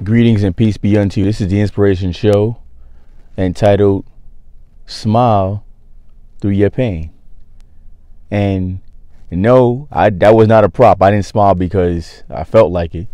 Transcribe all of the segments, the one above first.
Greetings and peace be unto you. This is the Inspiration Show entitled Smile Through Your Pain. And no, that was not a prop. I didn't smile because I felt like it.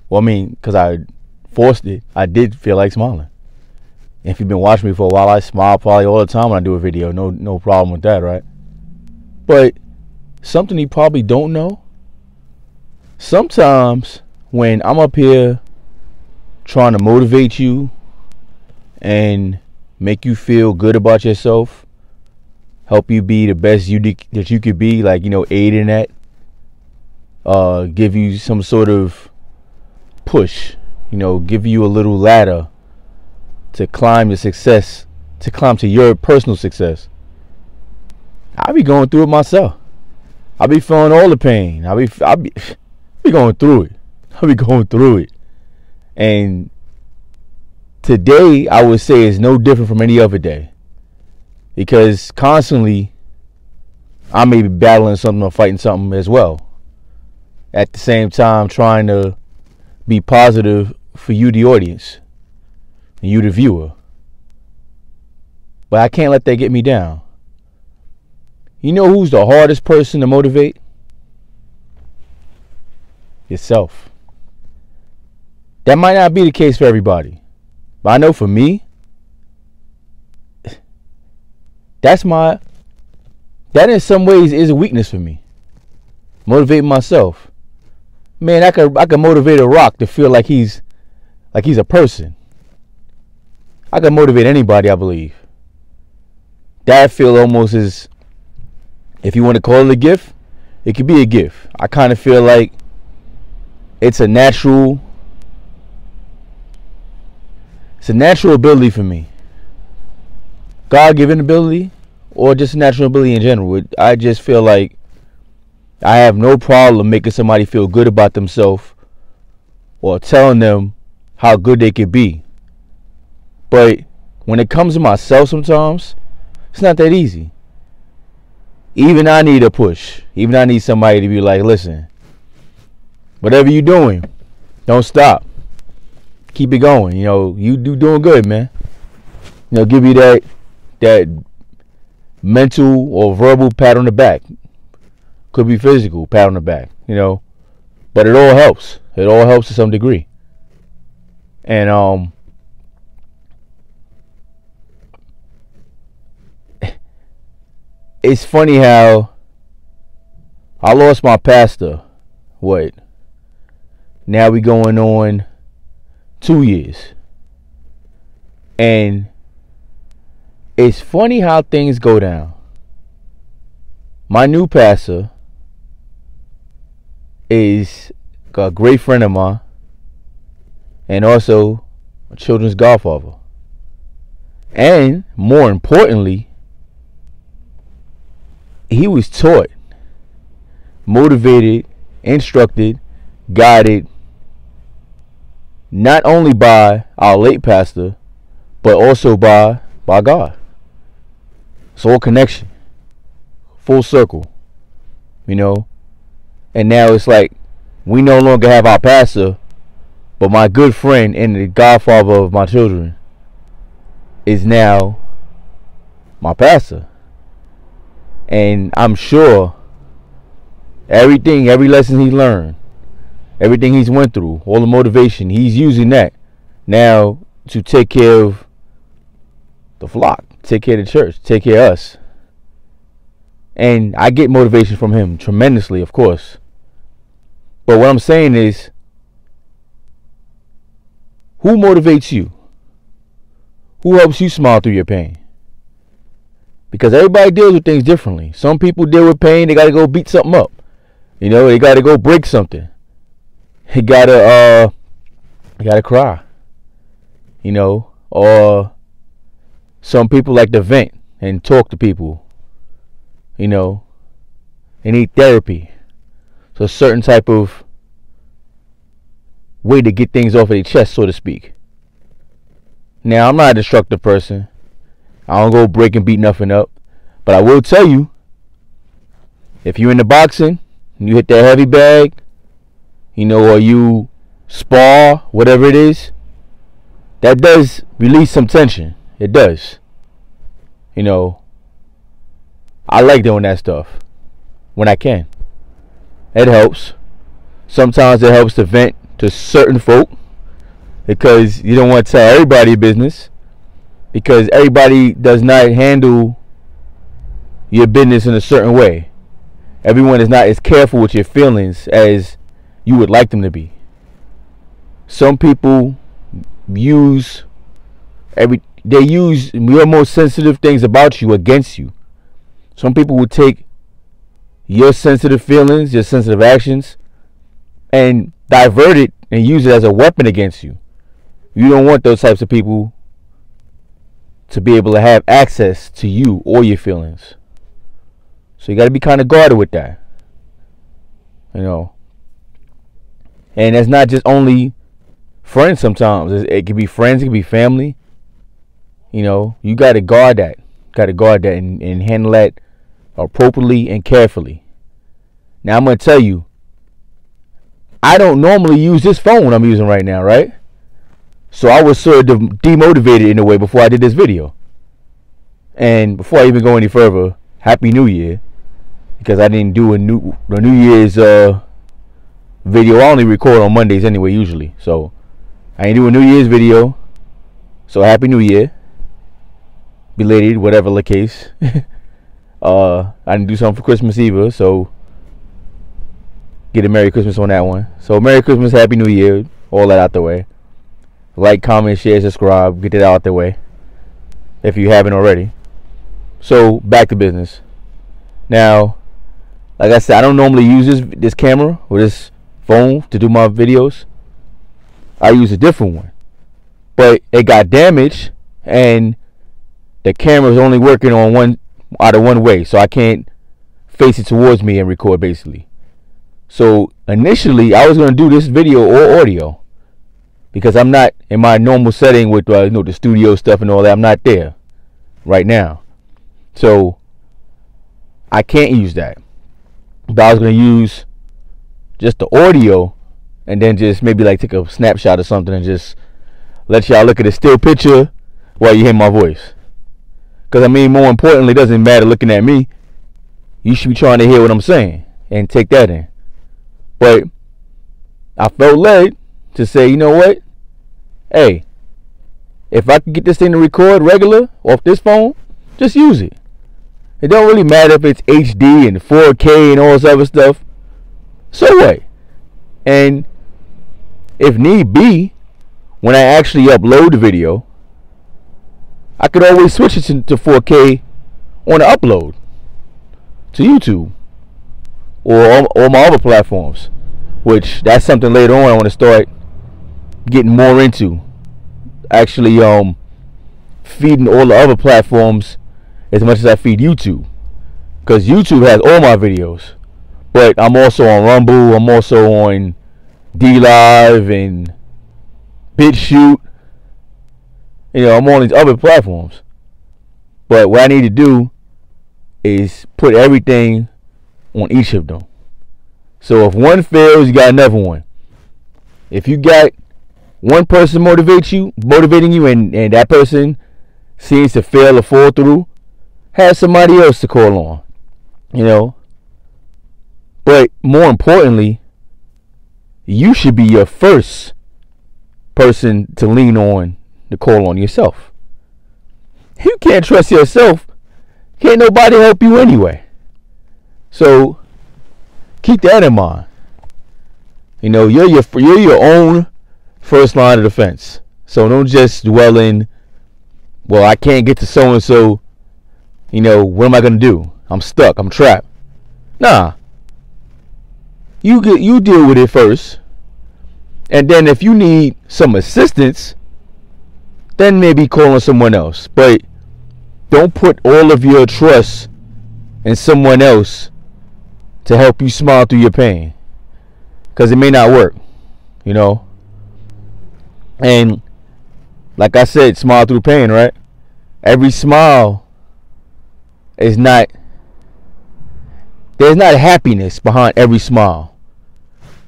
Well, I mean, because I forced it. I did feel like smiling. If you've been watching me for a while, I smile probably all the time when I do a video. No problem with that, right? But something you probably don't know, sometimes when I'm up here trying to motivate you and make you feel good about yourself, help you be the best that you could be, like, aid in that, give you some sort of push, give you a little ladder to climb to success, to climb to your personal success. I be going through it myself. I be feeling all the pain. I be going through it. I be going through it. And today, I would say, is no different from any other day. Because constantly, I may be battling something or fighting something as well. At the same time, trying to be positive for you, the audience, and you, the viewer. But I can't let that get me down. You know who's the hardest person to motivate? Yourself. That might not be the case for everybody, but I know for me, that in some ways is a weakness for me. Motivating myself. Man, I could motivate a rock to feel like he's a person. I could motivate anybody, I believe. That feel almost as, if you want to call it a gift, it could be a gift. I kind of feel like it's a natural ability for me. God-given ability, or just a natural ability in general. I just feel like I have no problem making somebody feel good about themselves or telling them how good they could be. But when it comes to myself, sometimes it's not that easy. Even I need a push. Even I need somebody to be like, listen, whatever you're doing, don't stop. Keep it going. You doing good, man. Give you that mental or verbal pat on the back. Could be physical pat on the back, But it all helps. It all helps to some degree. And it's funny how I lost my pastor. What? Now we going on 2 years. And it's funny how things go down. My new pastor is a great friend of mine and also a children's godfather. And more importantly, he was taught, motivated, instructed, guided, not only by our late pastor, but also by God. It's all connection. Full circle. And now it's like we no longer have our pastor, but my good friend and the godfather of my children is now my pastor. And I'm sure every lesson he learned, everything he's went through, all the motivation, he's using that now to take care of the flock, take care of the church, take care of us. And I get motivation from him tremendously, of course. But what I'm saying is, who motivates you? Who helps you smile through your pain? Because everybody deals with things differently. Some people deal with pain, they got to go beat something up. They got to go break something. They got to cry. Or some people like to vent and talk to people. They need therapy. So a certain type of way to get things off of their chest, so to speak. Now, I'm not a destructive person. I don't go break and beat nothing up. But I will tell you, if you're into boxing, and you hit that heavy bag, or you spar, whatever it is, that does release some tension. It does. You know, I like doing that stuff when I can. It helps. Sometimes it helps to vent to certain folk, because you don't want to tell everybody your business, because everybody does not handle your business in a certain way. Everyone is not as careful with your feelings as you would like them to be. Some people use your most sensitive things about you against you. Some people will take your sensitive feelings, your sensitive actions, and divert it and use it as a weapon against you. You don't want those types of people to be able to have access to you or your feelings. So you got to be kind of guarded with that. You know. And it's not just only friends sometimes. It can be friends, it can be family. You know, you got to guard that. And handle that appropriately and carefully. Now I'm going to tell you, I don't normally use this phone I'm using right now, right? So I was sort of demotivated in a way before I did this video. And before I even go any further, Happy New Year. Because I didn't do a New Year's video. I only record on Mondays anyway, usually. So I ain't do a New Year's video. So Happy New Year. Belated, whatever the case. I didn't do something for Christmas either, so get a Merry Christmas on that one. So Merry Christmas, Happy New Year, all that out the way. Like, comment, share, subscribe, get that out the way if you haven't already. So back to business. Now, like I said, I don't normally use this camera or this phone to do my videos. I use a different one, but it got damaged and the camera is only working on one way, so I can't face it towards me and record basically. So initially I was going to do this video or audio, because I'm not in my normal setting with the studio stuff and all that. I'm not there right now, so I can't use that. But I was going to use just the audio and then just maybe like take a snapshot or something and just let y'all look at a still picture while you hear my voice. Because I mean, more importantly, it doesn't matter looking at me. You should be trying to hear what I'm saying and take that in. But I felt led to say, you know what? Hey, if I can get this thing to record regular off this phone, just use it. It don't really matter if it's HD and 4K and all this other stuff. So what? And if need be, when I actually upload the video, I could always switch it to 4K on the upload to YouTube or my other platforms, which that's something later on I want to start getting more into. Actually, feeding all the other platforms as much as I feed YouTube, because YouTube has all my videos. But I'm also on Rumble. I'm also on DLive and BitChute. You know, I'm on these other platforms. But what I need to do is put everything on each of them. So if one fails, you got another one. If you got one person motivating you, and that person seems to fail or fall through, have somebody else to call on. You know. But more importantly, you should be your first person to lean on, to call on yourself. If you can't trust yourself, can't nobody help you anyway. So keep that in mind. You know, you're your own first line of defense. So don't just dwell in, well, I can't get to so and so. You know, what am I gonna do? I'm stuck. I'm trapped. Nah. You deal with it first, and then if you need some assistance, then maybe call on someone else. But don't put all of your trust in someone else to help you smile through your pain, because it may not work, you know. And like I said, smile through pain, right? Every smile is not, there's not happiness behind every smile.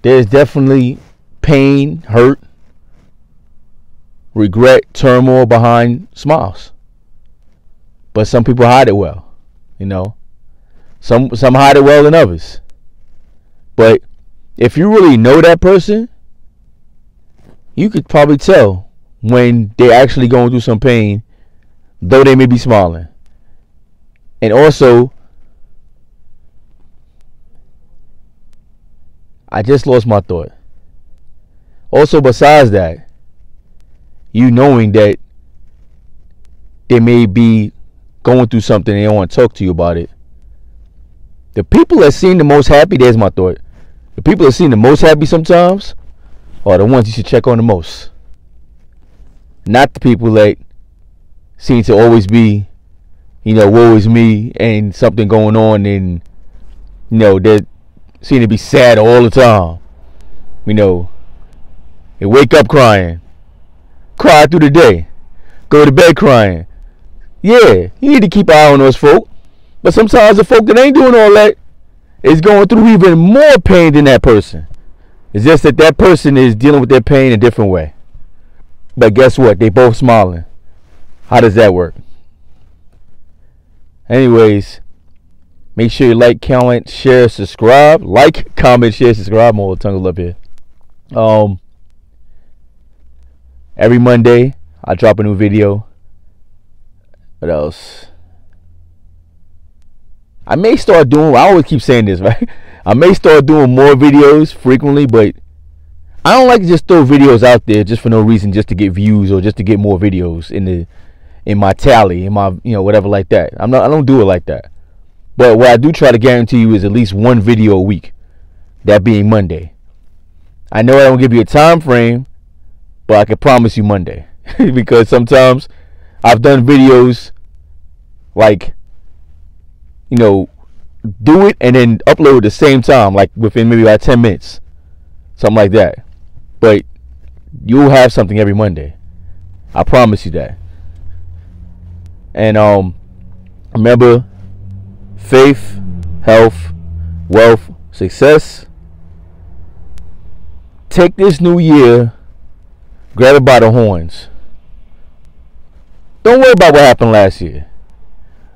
There's definitely pain, hurt, regret, turmoil behind smiles. But some people hide it well, you know. Some hide it well than others. But if you really know that person, you could probably tell when they're actually going through some pain, though they may be smiling. And also, I just lost my thought. Also, besides that, you knowing that they may be going through something and they don't want to talk to you about it. The people that seem the most happy, there's my thought. The people that seem the most happy sometimes are the ones you should check on the most. Not the people that seem to always be, woe is me and something going on, and, they seem to be sad all the time. They wake up crying, cry through the day, go to bed crying. Yeah, you need to keep an eye on those folk. But sometimes the folk that ain't doing all that is going through even more pain than that person. It's just that person is dealing with their pain in a different way. But guess what? They both smiling. How does that work? Anyways, make sure you like, comment, share, subscribe. Like, comment, share, subscribe. I'm all tongue up here. Every Monday, I drop a new video. What else? I may start doing, I always keep saying this, right? I may start doing more videos frequently, but I don't like to just throw videos out there just for no reason, just to get views or just to get more videos in my tally, in my, whatever like that. I don't do it like that. But what I do try to guarantee you is at least one video a week, that being Monday. I know I don't give you a time frame, but I can promise you Monday. Because sometimes I've done videos like, do it and then upload at the same time, like within maybe about 10 minutes, something like that. But you'll have something every Monday, I promise you that. And remember, faith, health, wealth, success. Take this new year, grab it by the horns. Don't worry about what happened last year.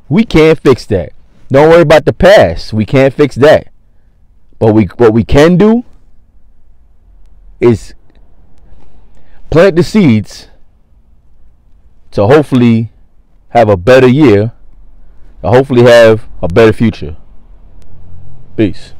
We can't fix that. Don't worry about the past. We can't fix that. But what we can do is plant the seeds to hopefully have a better year, to hopefully have a better future. Peace.